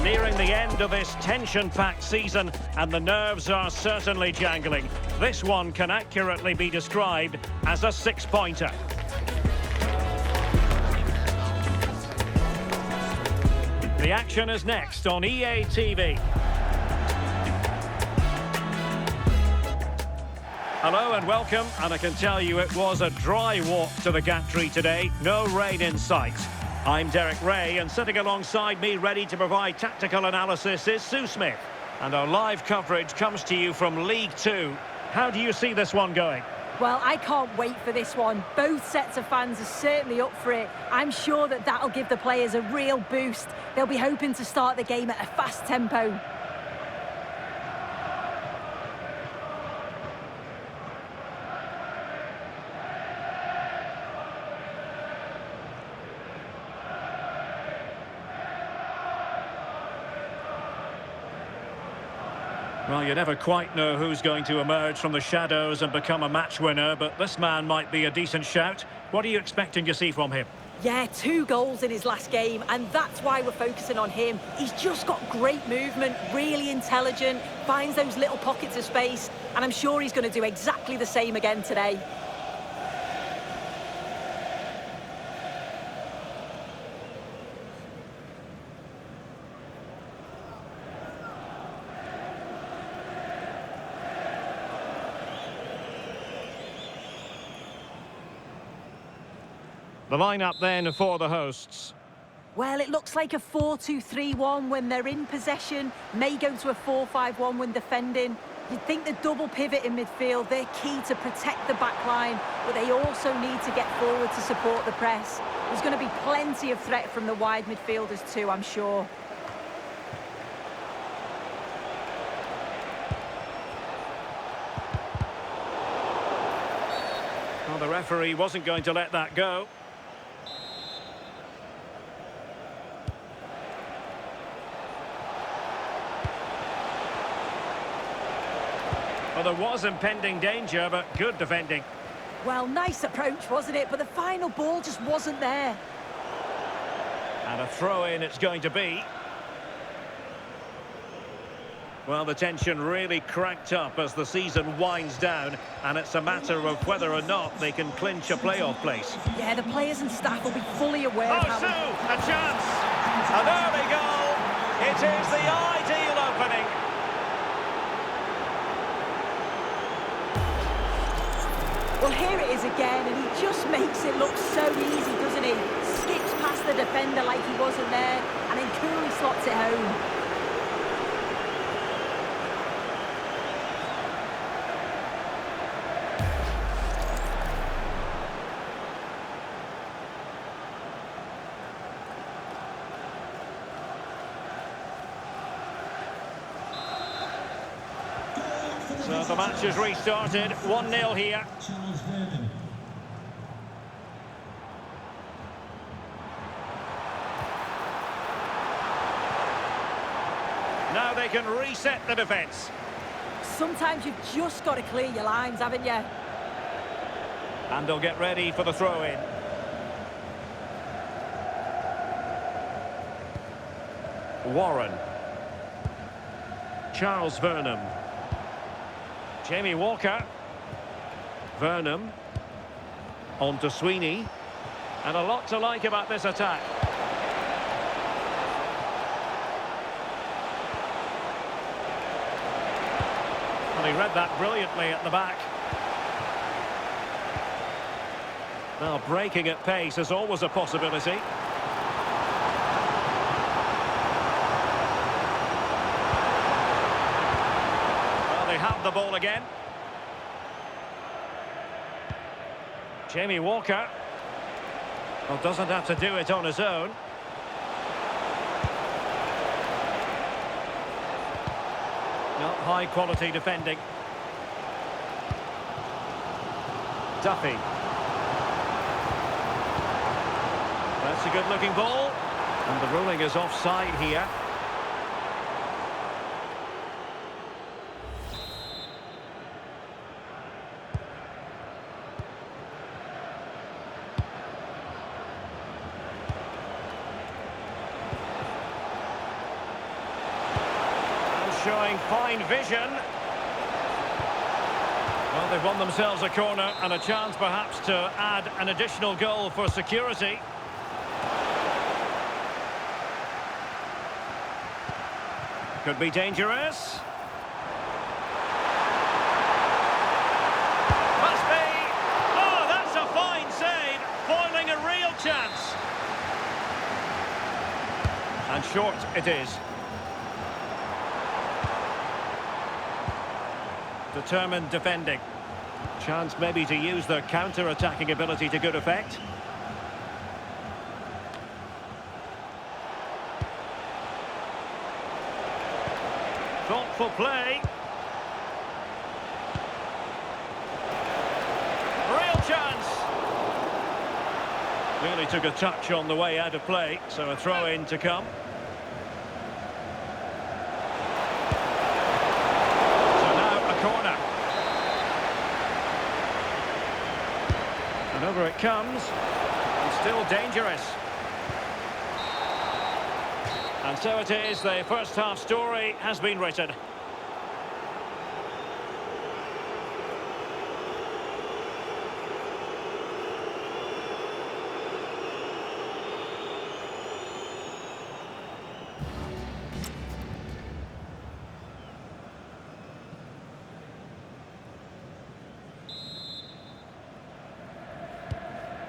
Nearing the end of this tension-packed season, and the nerves are certainly jangling. This one can accurately be described as a six-pointer. The action is next on EA TV. Hello and welcome, and I can tell you it was a dry walk to the gantry today. No rain in sight. I'm Derek Ray, and sitting alongside me ready to provide tactical analysis is Sue Smith. And our live coverage comes to you from League Two. How do you see this one going? Well, I can't wait for this one. Both sets of fans are certainly up for it. I'm sure that that'll give the players a real boost. They'll be hoping to start the game at a fast tempo. Well, you never quite know who's going to emerge from the shadows and become a match winner, but this man might be a decent shout. What are you expecting to see from him? Yeah, 2 goals in his last game, and that's why we're focusing on him. He's just got great movement, really intelligent, finds those little pockets of space, and I'm sure he's going to do exactly the same again today. The lineup then for the hosts. Well, it looks like a 4-2-3-1 when they're in possession, may go to a 4-5-1 when defending. You'd think the double pivot in midfield, they're key to protect the back line, but they also need to get forward to support the press. There's going to be plenty of threat from the wide midfielders too, I'm sure. Well, the referee wasn't going to let that go. Well, there was impending danger, but good defending. Well, nice approach, wasn't it? But the final ball just wasn't there. And a throw-in it's going to be. Well, the tension really cranked up as the season winds down, and it's a matter of whether or not they can clinch a playoff place. Yeah, the players and staff will be fully aware of how... Sue, a chance! An early goal! It is the ideal opening. Well, here it is again, and he just makes it look so easy, doesn't he? Skips past the defender like he wasn't there, and then coolly slots it home. So the match has restarted, 1-0 here. Now they can reset the defence. Sometimes you've just got to clear your lines, haven't you? And they'll get ready for the throw-in. Warren. Charles Vernam. Jamie Walker. Vernam. On to Sweeney. And a lot to like about this attack. Well, he read that brilliantly at the back. Now, breaking at pace is always a possibility. Well, they have the ball again. Jamie Walker. Well, doesn't have to do it on his own. Not high-quality defending. Duffy. That's a good-looking ball. And the ruling is offside here. showing fine vision. Well, they've won themselves a corner and a chance perhaps to add an additional goal for security. Could be dangerous. Must be. Oh, that's a fine save, foiling a real chance. And short it is. Determined defending. Chance maybe to use their counter-attacking ability to good effect. Thoughtful play. Real chance. Really took a touch on the way out of play, so a throw-in to come. So now a corner. And over it comes. And still dangerous. And so it is, the first half story has been written.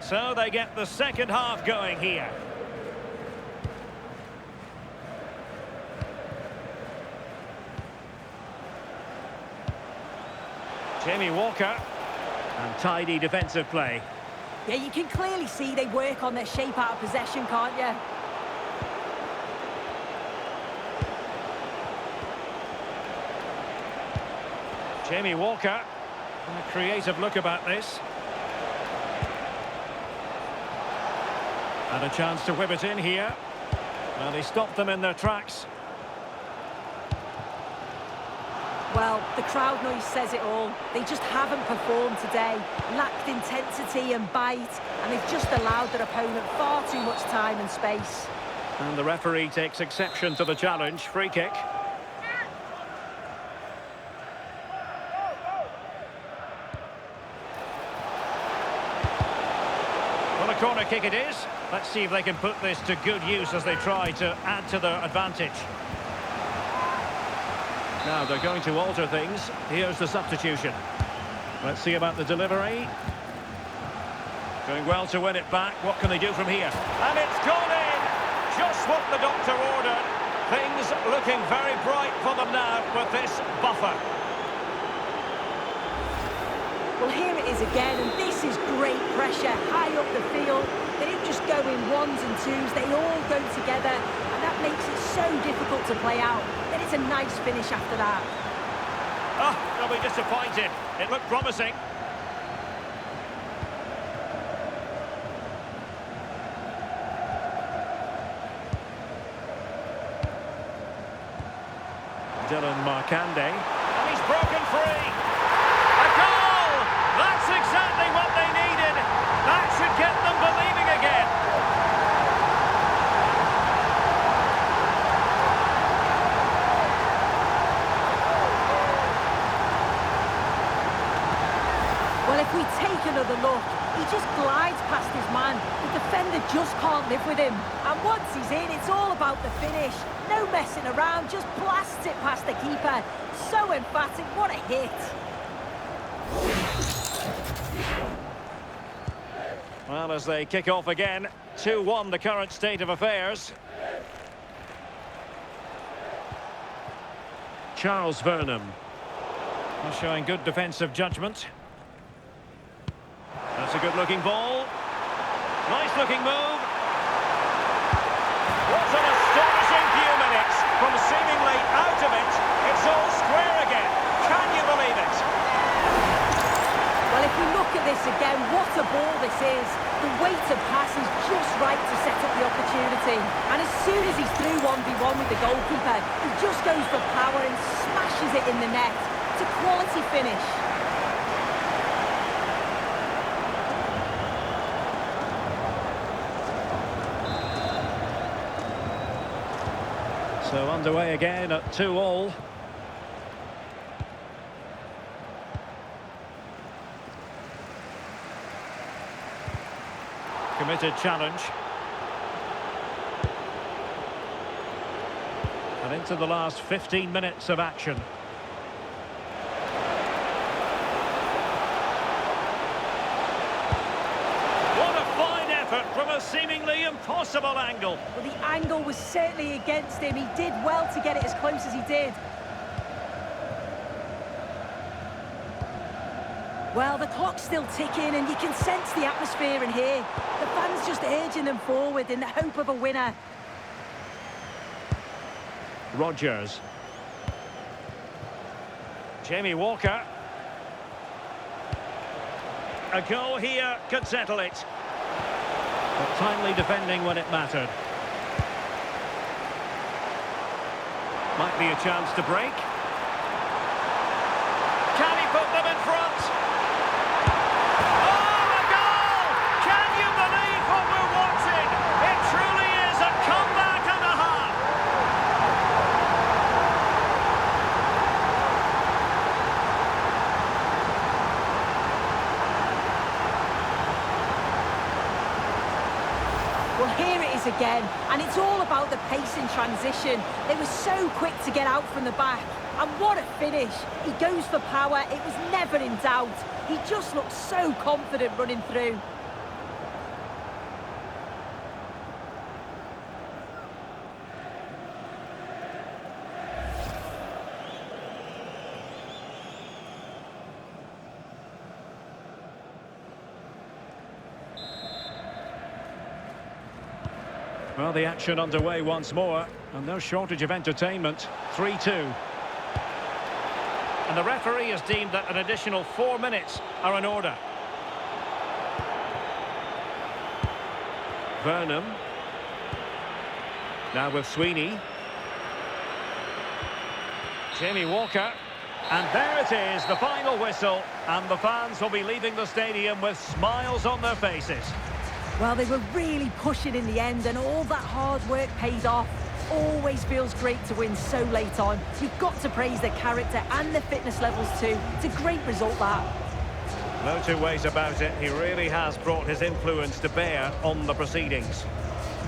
So they get the second half going here. Jamie Walker, and tidy defensive play. Yeah, you can clearly see they work on their shape out of possession, can't you? Jamie Walker, a creative look about this. And a chance to whip it in here. Well, he stopped them in their tracks. Well, the crowd noise says it all. They just haven't performed today. Lacked intensity and bite, and they've just allowed their opponent far too much time and space. And the referee takes exception to the challenge. Free kick. Well, a corner kick it is. Let's see if they can put this to good use as they try to add to their advantage. Now they're going to alter things. Here's the substitution. Let's see about the delivery. Doing well to win it back. What can they do from here? And it's gone in! Just what the doctor ordered. Things looking very bright for them now with this buffer. Well, here it is again, and this is great pressure high up the field. They don't just go in ones and twos, they all go together, and that makes it so difficult to play out. Then it's a nice finish after that. Oh, they'll be disappointed. It looked promising. Dylan Markande. And he's broken free. A goal! That's exactly what they needed. That should get them believing again. Well, if we take another look, he just glides past his man. The defender just can't live with him. And once he's in, it's all about the finish. No messing around, just blasts it past the keeper. So emphatic, what a hit. Well, as they kick off again, 2-1 the current state of affairs. Charles Vernam. He's showing good defensive judgment. That's a good-looking ball. Nice-looking move. What an astonishing few minutes. From seemingly out of it, it's all square again. Can you believe it? Well, if we look at this again, what a ball this is. The weight of pass is just right to set up the opportunity. And as soon as he's through 1v1 with the goalkeeper, he just goes for power and smashes it in the net. It's a quality finish. So underway again at 2-2. Submitted challenge. And into the last 15 minutes of action. What a fine effort from a seemingly impossible angle. Well, the angle was certainly against him. He did well to get it as close as he did. Well, the clock's still ticking and you can sense the atmosphere in here. The fans just urging them forward in the hope of a winner. Rodgers. Jamie Walker. A goal here could settle it. But timely defending when it mattered. Might be a chance to break. Can he put them in front? Oh, a goal! Can you believe what we're watching? It truly is a comeback and a half. Well, here it is again, and it's all about the pace in transition. They were so quick to get out from the back, and what a finish. He goes for power, it was never in doubt. He just looked so confident running through. Well, the action underway once more, and no shortage of entertainment. 3-2. And the referee has deemed that an additional 4 minutes are in order. Burnham. Now with Sweeney. Jamie Walker. And there it is, the final whistle. And the fans will be leaving the stadium with smiles on their faces. Well, they were really pushing in the end, and all that hard work paid off. Always feels great to win so late on. You've got to praise their character and their fitness levels too. It's a great result, that. No two ways about it. He really has brought his influence to bear on the proceedings.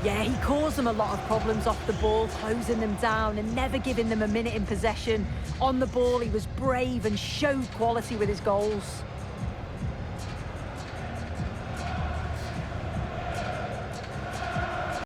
Yeah, he caused them a lot of problems off the ball, closing them down and never giving them a minute in possession. On the ball, he was brave and showed quality with his goals.